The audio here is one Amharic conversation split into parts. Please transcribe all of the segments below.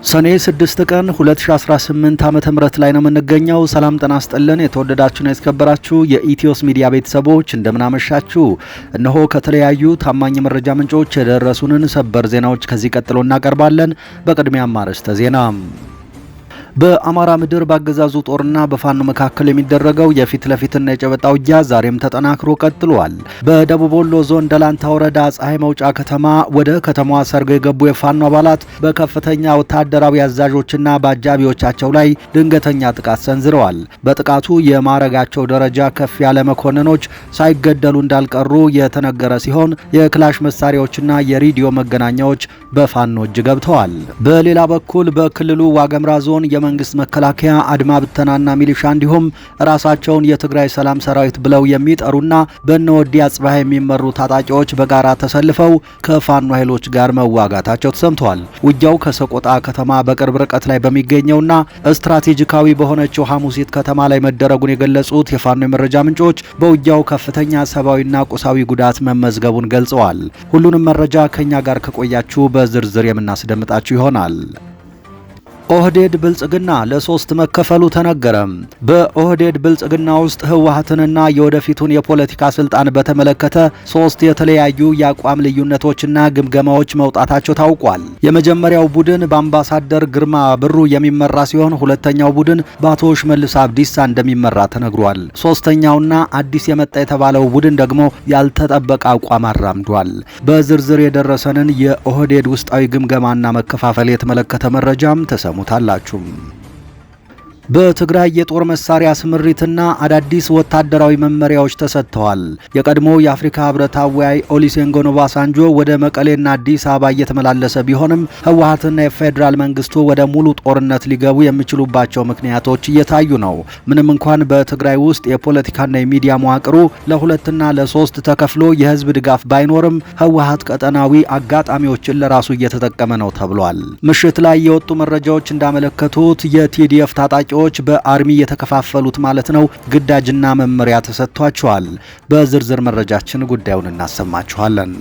ሰኔ 6 ቀን 2018 ዓ.ም ላይ ነው የምንገኘው። ሰላም ጤና ይስጥልን። የተወደዳችሁና የተከበራችሁ የኢትዮስ ሚዲያ ቤተሰቦች እንደምን አመሻችሁ። እነሆ ከተለያዩ ታማኝ መረጃ ምንጮች የደረሱንን ሰበር ዜናዎች ከዚህ ቀጥሎ እናቀርባለን። በቅድሚያም አርዕስተ ዜና። በአማራ ምድር በአገዛዙ ጦርና በፋኖ መካከል የሚደረገው የፊት ለፊትና የጨበጣ ውጊያ ዛሬም ተጠናክሮ ቀጥሏል። በደቡብ ወሎ ዞን ደላንታ ወረዳ ፀሐይ መውጫ ከተማ ወደ ከተማዋ ሰርገው የገቡ የፋኖ አባላት በከፍተኛ ወታደራዊ አዛዦችና በአጃቢዎቻቸው ላይ ድንገተኛ ጥቃት ሰንዝረዋል። በጥቃቱ የማዕረጋቸው ደረጃ ከፍ ያለ መኮንኖች ሳይገደሉ እንዳልቀሩ የተነገረ ሲሆን የክላሽ መሳሪያዎችና የሬዲዮ መገናኛዎች በፋኖ እጅ ገብተዋል። በሌላ በኩል በክልሉ ዋገምራ ዞን የመንግስት መከላከያ አድማ ብተናና ሚሊሻ እንዲሁም ራሳቸውን የትግራይ ሰላም ሰራዊት ብለው የሚጠሩና በነወዲ አጽባህ የሚመሩ ታጣቂዎች በጋራ ተሰልፈው ከፋኖ ኃይሎች ጋር መዋጋታቸው ተሰምቷል። ውጊያው ከሰቆጣ ከተማ በቅርብ ርቀት ላይ በሚገኘውና ስትራቴጂካዊ በሆነችው ሐሙሲት ከተማ ላይ መደረጉን የገለጹት የፋኖ የመረጃ ምንጮች በውጊያው ከፍተኛ ሰብአዊና ቁሳዊ ጉዳት መመዝገቡን ገልጸዋል። ሁሉንም መረጃ ከኛ ጋር ከቆያችሁ በዝርዝር የምናስደምጣችሁ ይሆናል። ኦህዴድ ብልጽግና ለሶስት መከፈሉ ተነገረ። በኦህዴድ ብልጽግና ውስጥ ህወሓትንና የወደፊቱን የፖለቲካ ስልጣን በተመለከተ ሶስት የተለያዩ የአቋም ልዩነቶችና ግምገማዎች መውጣታቸው ታውቋል። የመጀመሪያው ቡድን በአምባሳደር ግርማ ብሩ የሚመራ ሲሆን ሁለተኛው ቡድን በአቶ ሽመልስ አብዲሳ እንደሚመራ ተነግሯል። ሶስተኛውና አዲስ የመጣ የተባለው ቡድን ደግሞ ያልተጠበቀ አቋም አራምዷል። በዝርዝር የደረሰንን የኦህዴድ ውስጣዊ ግምገማና መከፋፈል የተመለከተ መረጃም ተሰሙ ታላችሁ። በትግራይ የጦር መሳሪያ ስምሪትና አዳዲስ ወታደራዊ መመሪያዎች ተሰጥተዋል። የቀድሞ የአፍሪካ ህብረት አወያይ ኦሉሴጉን ኦባሳንጆ ወደ መቀሌና አዲስ አበባ እየተመላለሰ ቢሆንም ህወሓትና የፌዴራል መንግስቱ ወደ ሙሉ ጦርነት ሊገቡ የሚችሉባቸው ምክንያቶች እየታዩ ነው። ምንም እንኳን በትግራይ ውስጥ የፖለቲካና የሚዲያ መዋቅሩ ለሁለትና ለሶስት ተከፍሎ የህዝብ ድጋፍ ባይኖርም ህወሓት ቀጠናዊ አጋጣሚዎችን ለራሱ እየተጠቀመ ነው ተብሏል። ምሽት ላይ የወጡ መረጃዎች እንዳመለከቱት የቲዲኤፍ ታጣቂ በአርሚ የተከፋፈሉት ማለት ነው ግዳጅና መመሪያ ተሰጥቷቸዋል። በዝርዝር መረጃችን ጉዳዩን እናሰማችኋለን።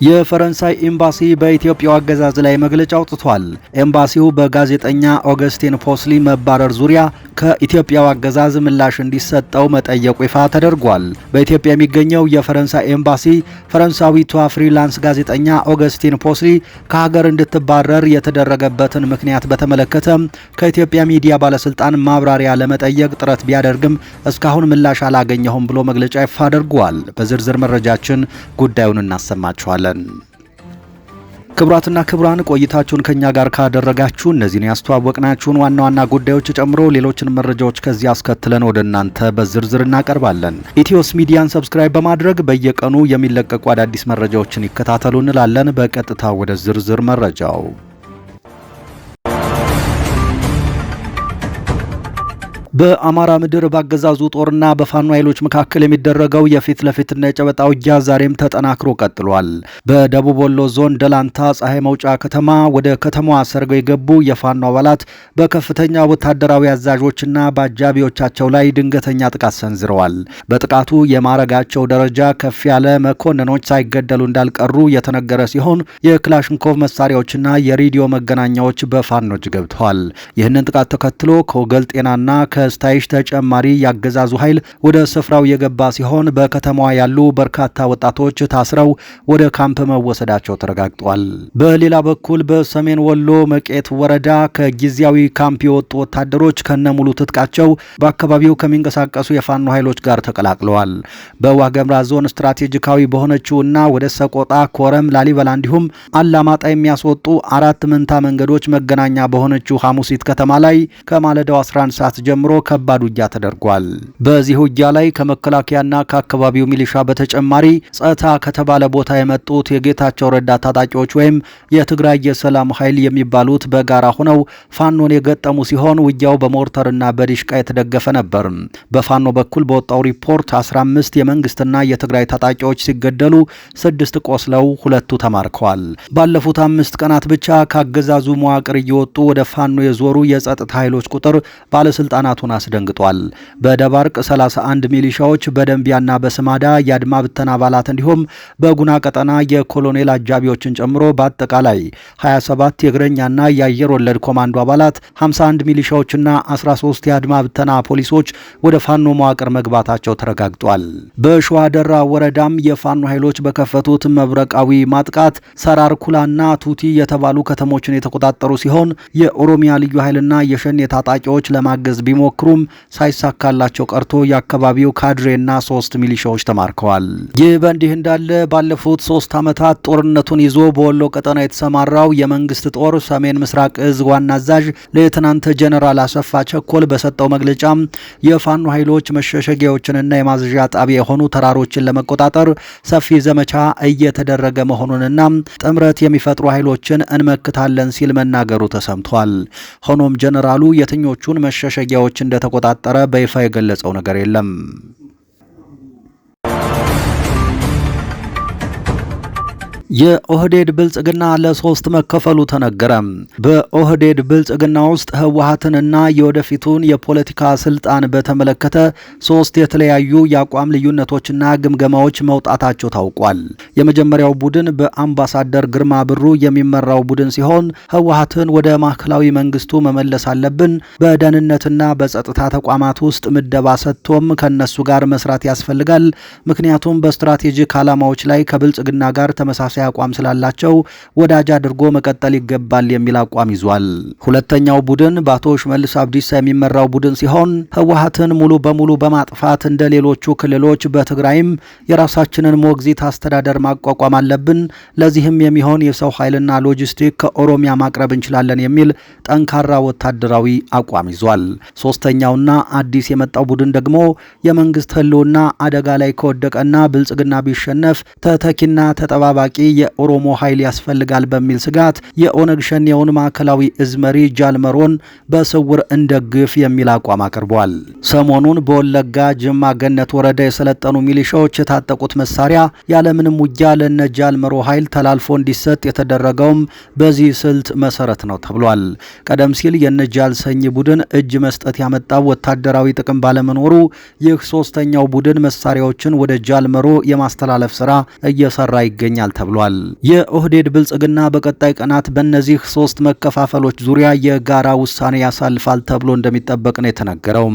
የፈረንሳይ ኤምባሲ በኢትዮጵያው አገዛዝ ላይ መግለጫ አውጥቷል። ኤምባሲው በጋዜጠኛ ኦገስቲን ፖስሊ መባረር ዙሪያ ከኢትዮጵያው አገዛዝ ምላሽ እንዲሰጠው መጠየቁ ይፋ ተደርጓል። በኢትዮጵያ የሚገኘው የፈረንሳይ ኤምባሲ ፈረንሳዊቷ ፍሪላንስ ጋዜጠኛ ኦገስቲን ፖስሊ ከሀገር እንድትባረር የተደረገበትን ምክንያት በተመለከተ ከኢትዮጵያ ሚዲያ ባለስልጣን ማብራሪያ ለመጠየቅ ጥረት ቢያደርግም እስካሁን ምላሽ አላገኘሁም ብሎ መግለጫ ይፋ አድርጓል። በዝርዝር መረጃችን ጉዳዩን እናሰማችኋለን። ክቡራትና ክቡራን ቆይታችሁን ከኛ ጋር ካደረጋችሁ እነዚህን ያስተዋወቅናችሁን ዋና ዋና ጉዳዮች ጨምሮ ሌሎችን መረጃዎች ከዚህ አስከትለን ወደ እናንተ በዝርዝር እናቀርባለን። ኢትዮስ ሚዲያን ሰብስክራይብ በማድረግ በየቀኑ የሚለቀቁ አዳዲስ መረጃዎችን ይከታተሉ እንላለን። በቀጥታ ወደ ዝርዝር መረጃው በአማራ ምድር ባገዛዙ ጦርና በፋኖ ኃይሎች መካከል የሚደረገው የፊት ለፊትና የጨበጣ ውጊያ ዛሬም ተጠናክሮ ቀጥሏል። በደቡብ ወሎ ዞን ደላንታ ፀሐይ መውጫ ከተማ ወደ ከተማዋ ሰርገው የገቡ የፋኖ አባላት በከፍተኛ ወታደራዊ አዛዦችና በአጃቢዎቻቸው ላይ ድንገተኛ ጥቃት ሰንዝረዋል። በጥቃቱ የማዕረጋቸው ደረጃ ከፍ ያለ መኮንኖች ሳይገደሉ እንዳልቀሩ የተነገረ ሲሆን የክላሽንኮቭ መሳሪያዎችና የሬዲዮ መገናኛዎች በፋኖ እጅ ገብተዋል። ይህንን ጥቃት ተከትሎ ከወገል ጤናና ከስታይሽ ተጨማሪ ያገዛዙ ኃይል ወደ ስፍራው የገባ ሲሆን በከተማዋ ያሉ በርካታ ወጣቶች ታስረው ወደ ካምፕ መወሰዳቸው ተረጋግጧል። በሌላ በኩል በሰሜን ወሎ መቄት ወረዳ ከጊዜያዊ ካምፕ የወጡ ወታደሮች ከነሙሉ ትጥቃቸው በአካባቢው ከሚንቀሳቀሱ የፋኖ ኃይሎች ጋር ተቀላቅለዋል። በዋገምራ ዞን ስትራቴጂካዊ በሆነችውና ወደ ሰቆጣ፣ ኮረም፣ ላሊበላ እንዲሁም አላማጣ የሚያስወጡ አራት መንታ መንገዶች መገናኛ በሆነችው ሐሙሲት ከተማ ላይ ከማለዳው 11 ሰዓት ጀምሮ ከባድ ውጊያ ተደርጓል። በዚህ ውጊያ ላይ ከመከላከያና ከአካባቢው ሚሊሻ በተጨማሪ ጸታ ከተባለ ቦታ የመጡት የጌታቸው ረዳ ታጣቂዎች ወይም የትግራይ የሰላም ኃይል የሚባሉት በጋራ ሆነው ፋኖን የገጠሙ ሲሆን ውጊያው በሞርተርና በዲሽቃ የተደገፈ ነበር። በፋኖ በኩል በወጣው ሪፖርት 15 የመንግስትና የትግራይ ታጣቂዎች ሲገደሉ 6 ቆስለው 2 ተማርከዋል። ባለፉት 5 ቀናት ብቻ ካገዛዙ መዋቅር እየወጡ ወደ ፋኖ የዞሩ የጸጥታ ኃይሎች ቁጥር ባለስልጣናቱ መግባቱን አስደንግጧል። በደባርቅ 31 ሚሊሻዎች በደንቢያና በስማዳ የአድማ ብተና አባላት እንዲሁም በጉና ቀጠና የኮሎኔል አጃቢዎችን ጨምሮ በአጠቃላይ 27 የእግረኛና የአየር ወለድ ኮማንዶ አባላት 51 ሚሊሻዎችና 13 የአድማ ብተና ፖሊሶች ወደ ፋኖ መዋቅር መግባታቸው ተረጋግጧል። በሸዋ ደራ ወረዳም የፋኖ ኃይሎች በከፈቱት መብረቃዊ ማጥቃት ሰራር ኩላና ቱቲ የተባሉ ከተሞችን የተቆጣጠሩ ሲሆን የኦሮሚያ ልዩ ኃይልና የሸኔ ታጣቂዎች ለማገዝ ቢሞክሩም ሳይሳካላቸው ቀርቶ የአካባቢው ካድሬና 3 ሚሊሻዎች ተማርከዋል። ይህ በእንዲህ እንዳለ ባለፉት 3 ዓመታት ጦርነቱን ይዞ በወሎ ቀጠና የተሰማራው የመንግስት ጦር ሰሜን ምስራቅ እዝ ዋና አዛዥ ሌተናንት ጀነራል አሰፋ ቸኮል በሰጠው መግለጫ የፋኖ ኃይሎች መሸሸጊያዎችንና የማዘዣ ጣቢያ የሆኑ ተራሮችን ለመቆጣጠር ሰፊ ዘመቻ እየተደረገ መሆኑንና ጥምረት የሚፈጥሩ ኃይሎችን እንመክታለን ሲል መናገሩ ተሰምቷል። ሆኖም ጀነራሉ የትኞቹን መሸሸጊያዎች እንደተቆጣጠረ በይፋ የገለጸው ነገር የለም። የኦህዴድ ብልጽግና ለ3 መከፈሉ ተነገረ። በኦህዴድ ብልጽግና ውስጥ ህወሓትንና የወደፊቱን የፖለቲካ ስልጣን በተመለከተ 3 የተለያዩ የአቋም ልዩነቶችና ግምገማዎች መውጣታቸው ታውቋል። የመጀመሪያው ቡድን በአምባሳደር ግርማ ብሩ የሚመራው ቡድን ሲሆን ህወሓትን ወደ ማዕከላዊ መንግስቱ መመለስ አለብን፣ በደህንነትና በጸጥታ ተቋማት ውስጥ ምደባ ሰጥቶም ከነሱ ጋር መስራት ያስፈልጋል፣ ምክንያቱም በስትራቴጂክ ዓላማዎች ላይ ከብልጽግና ጋር ተመሳሳይ አቋም ስላላቸው ወዳጅ አድርጎ መቀጠል ይገባል የሚል አቋም ይዟል። ሁለተኛው ቡድን በአቶ ሽመልስ አብዲሳ የሚመራው ቡድን ሲሆን ህወሓትን ሙሉ በሙሉ በማጥፋት እንደ ሌሎቹ ክልሎች በትግራይም የራሳችንን ሞግዚት አስተዳደር ማቋቋም አለብን፣ ለዚህም የሚሆን የሰው ኃይልና ሎጂስቲክ ከኦሮሚያ ማቅረብ እንችላለን የሚል ጠንካራ ወታደራዊ አቋም ይዟል። ሶስተኛውና አዲስ የመጣው ቡድን ደግሞ የመንግስት ህልውና አደጋ ላይ ከወደቀና ብልጽግና ቢሸነፍ ተተኪና ተጠባባቂ የኦሮሞ ኃይል ያስፈልጋል በሚል ስጋት የኦነግ ሸኔውን ማዕከላዊ እዝ መሪ ጃልመሮን በስውር እንደግፍ የሚል አቋም አቅርቧል። ሰሞኑን በወለጋ ጅማ ገነት ወረዳ የሰለጠኑ ሚሊሻዎች የታጠቁት መሳሪያ ያለምንም ውጊያ ለነ ጃልመሮ ኃይል ተላልፎ እንዲሰጥ የተደረገውም በዚህ ስልት መሰረት ነው ተብሏል። ቀደም ሲል የነ ጃልሰኝ ቡድን እጅ መስጠት ያመጣው ወታደራዊ ጥቅም ባለመኖሩ ይህ ሶስተኛው ቡድን መሳሪያዎችን ወደ ጃልመሮ የማስተላለፍ ስራ እየሰራ ይገኛል ተብሏል። የኦህዴድ ብልጽግና በቀጣይ ቀናት በእነዚህ 3 መከፋፈሎች ዙሪያ የጋራ ውሳኔ ያሳልፋል ተብሎ እንደሚጠበቅ ነው የተነገረው።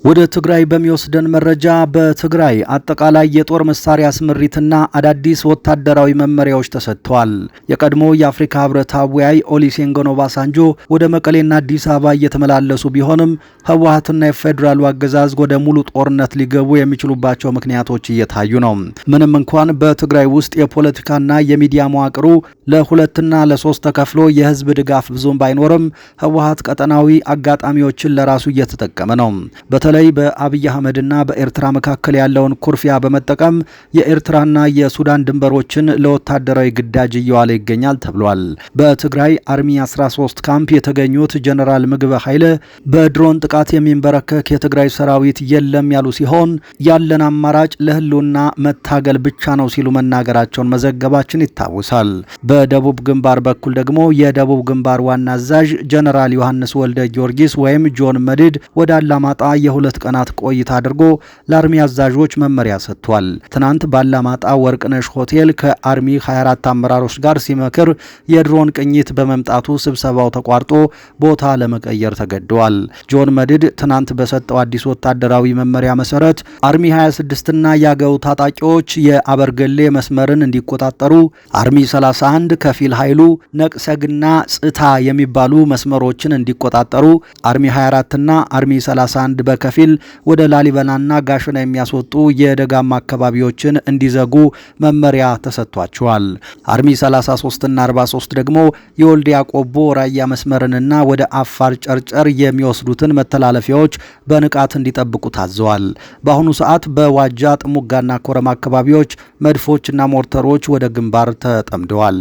ወደ ትግራይ በሚወስደን መረጃ በትግራይ አጠቃላይ የጦር መሳሪያ ስምሪትና አዳዲስ ወታደራዊ መመሪያዎች ተሰጥተዋል። የቀድሞ የአፍሪካ ህብረት አወያይ ኦሉሴጉን ኦባሳንጆ ወደ መቀሌና አዲስ አበባ እየተመላለሱ ቢሆንም ህወሓትና የፌዴራሉ አገዛዝ ወደ ሙሉ ጦርነት ሊገቡ የሚችሉባቸው ምክንያቶች እየታዩ ነው። ምንም እንኳን በትግራይ ውስጥ የፖለቲካና የሚዲያ መዋቅሩ ለ2 እና ለ3 ተከፍሎ የህዝብ ድጋፍ ብዙም ባይኖርም ህወሓት ቀጠናዊ አጋጣሚዎችን ለራሱ እየተጠቀመ ነው። በተለይ በአብይ አህመድና በኤርትራ መካከል ያለውን ኩርፊያ በመጠቀም የኤርትራና የሱዳን ድንበሮችን ለወታደራዊ ግዳጅ እየዋለ ይገኛል ተብሏል። በትግራይ አርሚ 13 ካምፕ የተገኙት ጀነራል ምግበ ኃይለ በድሮን ጥቃት የሚንበረከክ የትግራይ ሰራዊት የለም ያሉ ሲሆን ያለን አማራጭ ለህልውና መታገል ብቻ ነው ሲሉ መናገራቸውን መዘገባችን ይታወሳል። በደቡብ ግንባር በኩል ደግሞ የደቡብ ግንባር ዋና አዛዥ ጀነራል ዮሐንስ ወልደ ጊዮርጊስ ወይም ጆን መዲድ ወደ አላማጣ የ2 ቀናት ቆይታ አድርጎ ለአርሚ አዛዦች መመሪያ ሰጥቷል። ትናንት ባላማጣ ወርቅነሽ ሆቴል ከአርሚ 24 አመራሮች ጋር ሲመክር የድሮን ቅኝት በመምጣቱ ስብሰባው ተቋርጦ ቦታ ለመቀየር ተገደዋል። ጆን መዲድ ትናንት በሰጠው አዲስ ወታደራዊ መመሪያ መሰረት አርሚ 26ና ያገው ታጣቂዎች የአበርገሌ መስመርን እንዲቆጣጠሩ፣ አርሚ 31 ከፊል ኃይሉ ነቅሰግና ጽታ የሚባሉ መስመሮችን እንዲቆጣጠሩ፣ አርሚ 24ና አርሚ 31 በከፊል ወደ ላሊበላና ጋሽና የሚያስወጡ የደጋማ አካባቢዎችን እንዲዘጉ መመሪያ ተሰጥቷቸዋል። አርሚ 33 እና 43 ደግሞ የወልዲያ ቆቦ ራያ መስመርንና ወደ አፋር ጨርጨር የሚወስዱትን መተላለፊያዎች በንቃት እንዲጠብቁ ታዘዋል። በአሁኑ ሰዓት በዋጃ ጥሙጋና ኮረማ አካባቢዎች መድፎችና ሞርተሮች ወደ ግንባር ተጠምደዋል።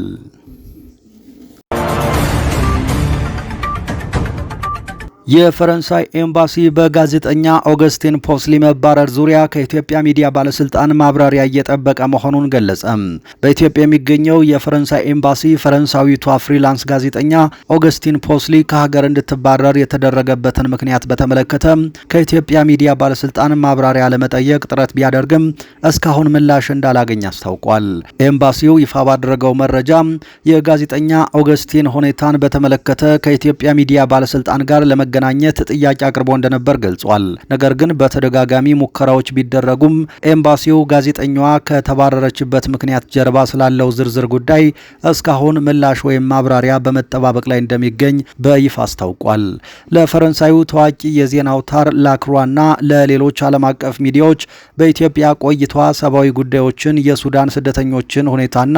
የፈረንሳይ ኤምባሲ በጋዜጠኛ ኦገስቲን ፖስሊ መባረር ዙሪያ ከኢትዮጵያ ሚዲያ ባለስልጣን ማብራሪያ እየጠበቀ መሆኑን ገለጸ። በኢትዮጵያ የሚገኘው የፈረንሳይ ኤምባሲ ፈረንሳዊቷ ፍሪላንስ ጋዜጠኛ ኦገስቲን ፖስሊ ከሀገር እንድትባረር የተደረገበትን ምክንያት በተመለከተ ከኢትዮጵያ ሚዲያ ባለስልጣን ማብራሪያ ለመጠየቅ ጥረት ቢያደርግም እስካሁን ምላሽ እንዳላገኝ አስታውቋል። ኤምባሲው ይፋ ባደረገው መረጃ የጋዜጠኛ ኦገስቲን ሁኔታን በተመለከተ ከኢትዮጵያ ሚዲያ ባለስልጣን ጋር ለመገናኘት ጥያቄ አቅርቦ እንደነበር ገልጿል። ነገር ግን በተደጋጋሚ ሙከራዎች ቢደረጉም ኤምባሲው ጋዜጠኛዋ ከተባረረችበት ምክንያት ጀርባ ስላለው ዝርዝር ጉዳይ እስካሁን ምላሽ ወይም ማብራሪያ በመጠባበቅ ላይ እንደሚገኝ በይፋ አስታውቋል። ለፈረንሳዩ ታዋቂ የዜና አውታር ላክሯና ለሌሎች ዓለም አቀፍ ሚዲያዎች በኢትዮጵያ ቆይቷ ሰብአዊ ጉዳዮችን፣ የሱዳን ስደተኞችን ሁኔታና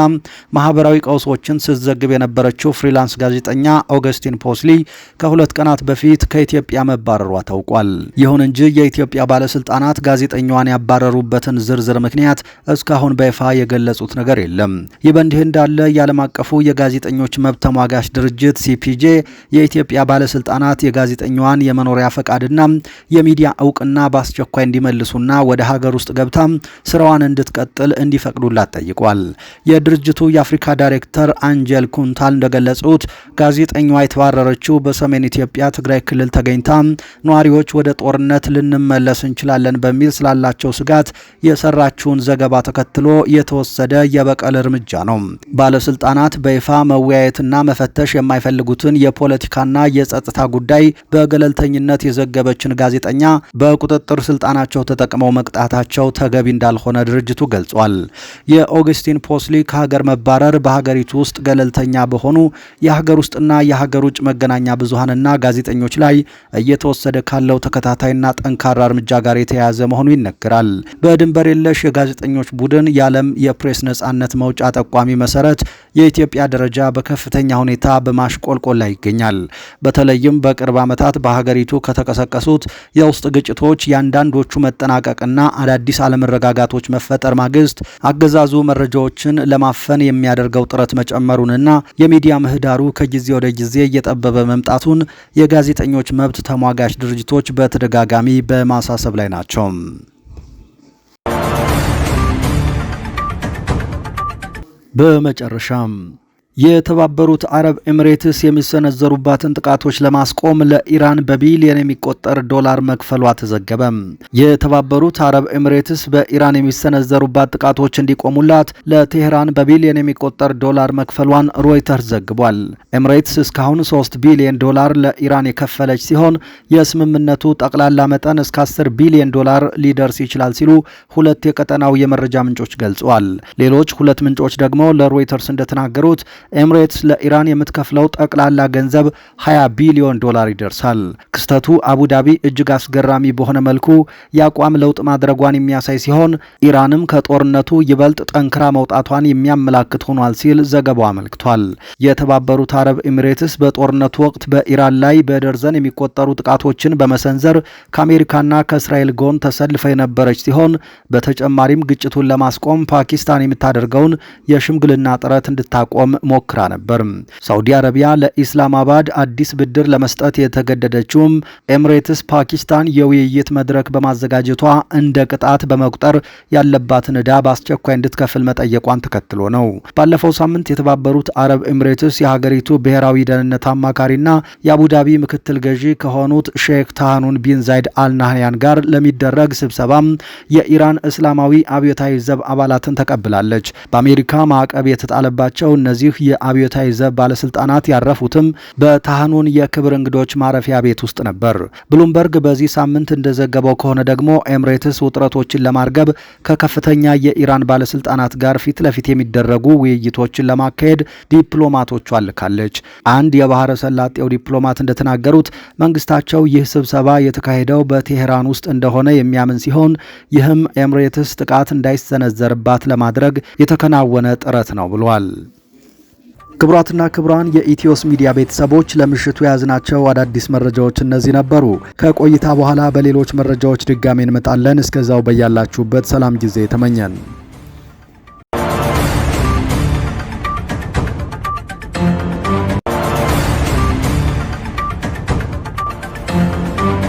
ማህበራዊ ቀውሶችን ስትዘግብ የነበረችው ፍሪላንስ ጋዜጠኛ ኦገስቲን ፖስሊ ከሁለት ቀናት በፊት ከኢትዮጵያ መባረሯ ታውቋል። ይሁን እንጂ የኢትዮጵያ ባለስልጣናት ጋዜጠኛዋን ያባረሩበትን ዝርዝር ምክንያት እስካሁን በይፋ የገለጹት ነገር የለም። ይህ በእንዲህ እንዳለ የዓለም አቀፉ የጋዜጠኞች መብት ተሟጋች ድርጅት ሲፒጄ የኢትዮጵያ ባለስልጣናት የጋዜጠኛዋን የመኖሪያ ፈቃድና የሚዲያ እውቅና በአስቸኳይ እንዲመልሱና ወደ ሀገር ውስጥ ገብታ ስራዋን እንድትቀጥል እንዲፈቅዱላት ጠይቋል። የድርጅቱ የአፍሪካ ዳይሬክተር አንጀል ኩንታል እንደገለጹት ጋዜጠኛዋ የተባረረችው በሰሜን ኢትዮጵያ ትግራይ ክልል ተገኝታ ነዋሪዎች ወደ ጦርነት ልንመለስ እንችላለን በሚል ስላላቸው ስጋት የሰራችውን ዘገባ ተከትሎ የተወሰደ የበቀል እርምጃ ነው። ባለስልጣናት በይፋ መወያየትና መፈተሽ የማይፈልጉትን የፖለቲካና የጸጥታ ጉዳይ በገለልተኝነት የዘገበችን ጋዜጠኛ በቁጥጥር ስልጣናቸው ተጠቅመው መቅጣታቸው ተገቢ እንዳልሆነ ድርጅቱ ገልጿል። የኦገስቲን ፖስሊ ከሀገር መባረር በሀገሪቱ ውስጥ ገለልተኛ በሆኑ የሀገር ውስጥና የሀገር ውጭ መገናኛ ብዙሃንና ጋዜጠኞች ላይ እየተወሰደ ካለው ተከታታይና ጠንካራ እርምጃ ጋር የተያያዘ መሆኑ ይነገራል። በድንበር የለሽ የጋዜጠኞች ቡድን የዓለም የፕሬስ ነጻነት መውጫ ጠቋሚ መሰረት የኢትዮጵያ ደረጃ በከፍተኛ ሁኔታ በማሽቆልቆል ላይ ይገኛል። በተለይም በቅርብ ዓመታት በሀገሪቱ ከተቀሰቀሱት የውስጥ ግጭቶች የአንዳንዶቹ መጠናቀቅና አዳዲስ አለመረጋጋቶች መፈጠር ማግስት አገዛዙ መረጃዎችን ለማፈን የሚያደርገው ጥረት መጨመሩንና የሚዲያ ምህዳሩ ከጊዜ ወደ ጊዜ እየጠበበ መምጣቱን የጋዜጠኞች መብት ተሟጋች ድርጅቶች በተደጋጋሚ በማሳሰብ ላይ ናቸው። በመጨረሻም የተባበሩት አረብ ኤሚሬትስ የሚሰነዘሩባትን ጥቃቶች ለማስቆም ለኢራን በቢሊዮን የሚቆጠር ዶላር መክፈሏ ተዘገበ። የተባበሩት አረብ ኤሚሬትስ በኢራን የሚሰነዘሩባት ጥቃቶች እንዲቆሙላት ለቴህራን በቢሊዮን የሚቆጠር ዶላር መክፈሏን ሮይተርስ ዘግቧል። ኤሚሬትስ እስካሁን 3 ቢሊዮን ዶላር ለኢራን የከፈለች ሲሆን የስምምነቱ ጠቅላላ መጠን እስከ 10 ቢሊዮን ዶላር ሊደርስ ይችላል ሲሉ ሁለት የቀጠናው የመረጃ ምንጮች ገልጸዋል። ሌሎች ሁለት ምንጮች ደግሞ ለሮይተርስ እንደተናገሩት ኤሚሬትስ ለኢራን የምትከፍለው ጠቅላላ ገንዘብ 20 ቢሊዮን ዶላር ይደርሳል። ክስተቱ አቡዳቢ እጅግ አስገራሚ በሆነ መልኩ የአቋም ለውጥ ማድረጓን የሚያሳይ ሲሆን ኢራንም ከጦርነቱ ይበልጥ ጠንክራ መውጣቷን የሚያመላክት ሆኗል ሲል ዘገባው አመልክቷል። የተባበሩት አረብ ኤሚሬትስ በጦርነቱ ወቅት በኢራን ላይ በደርዘን የሚቆጠሩ ጥቃቶችን በመሰንዘር ከአሜሪካና ከእስራኤል ጎን ተሰልፈ የነበረች ሲሆን በተጨማሪም ግጭቱን ለማስቆም ፓኪስታን የምታደርገውን የሽምግልና ጥረት እንድታቆም ሞክራ ነበር። ሳውዲ አረቢያ ለኢስላማባድ አዲስ ብድር ለመስጠት የተገደደችውም ኤሚሬትስ ፓኪስታን የውይይት መድረክ በማዘጋጀቷ እንደ ቅጣት በመቁጠር ያለባትን ዕዳ በአስቸኳይ እንድትከፍል መጠየቋን ተከትሎ ነው። ባለፈው ሳምንት የተባበሩት አረብ ኤሚሬትስ የሀገሪቱ ብሔራዊ ደህንነት አማካሪና የአቡዳቢ ምክትል ገዢ ከሆኑት ሼክ ታሃኑን ቢን ዛይድ አልናህያን ጋር ለሚደረግ ስብሰባ የኢራን እስላማዊ አብዮታዊ ዘብ አባላትን ተቀብላለች። በአሜሪካ ማዕቀብ የተጣለባቸው እነዚህ የአብዮታዊ ዘብ ባለስልጣናት ያረፉትም በታህኑን የክብር እንግዶች ማረፊያ ቤት ውስጥ ነበር። ብሉምበርግ በዚህ ሳምንት እንደዘገበው ከሆነ ደግሞ ኤሚሬትስ ውጥረቶችን ለማርገብ ከከፍተኛ የኢራን ባለስልጣናት ጋር ፊት ለፊት የሚደረጉ ውይይቶችን ለማካሄድ ዲፕሎማቶቿን ልካለች። አንድ የባህረ ሰላጤው ዲፕሎማት እንደተናገሩት መንግስታቸው ይህ ስብሰባ የተካሄደው በቴሄራን ውስጥ እንደሆነ የሚያምን ሲሆን ይህም ኤሚሬትስ ጥቃት እንዳይሰነዘርባት ለማድረግ የተከናወነ ጥረት ነው ብሏል። ክቡራትና ክቡራን የኢትዮስ ሚዲያ ቤተሰቦች ለምሽቱ የያዝናቸው አዳዲስ መረጃዎች እነዚህ ነበሩ። ከቆይታ በኋላ በሌሎች መረጃዎች ድጋሜ እንመጣለን። እስከዛው በያላችሁበት ሰላም ጊዜ ተመኘን።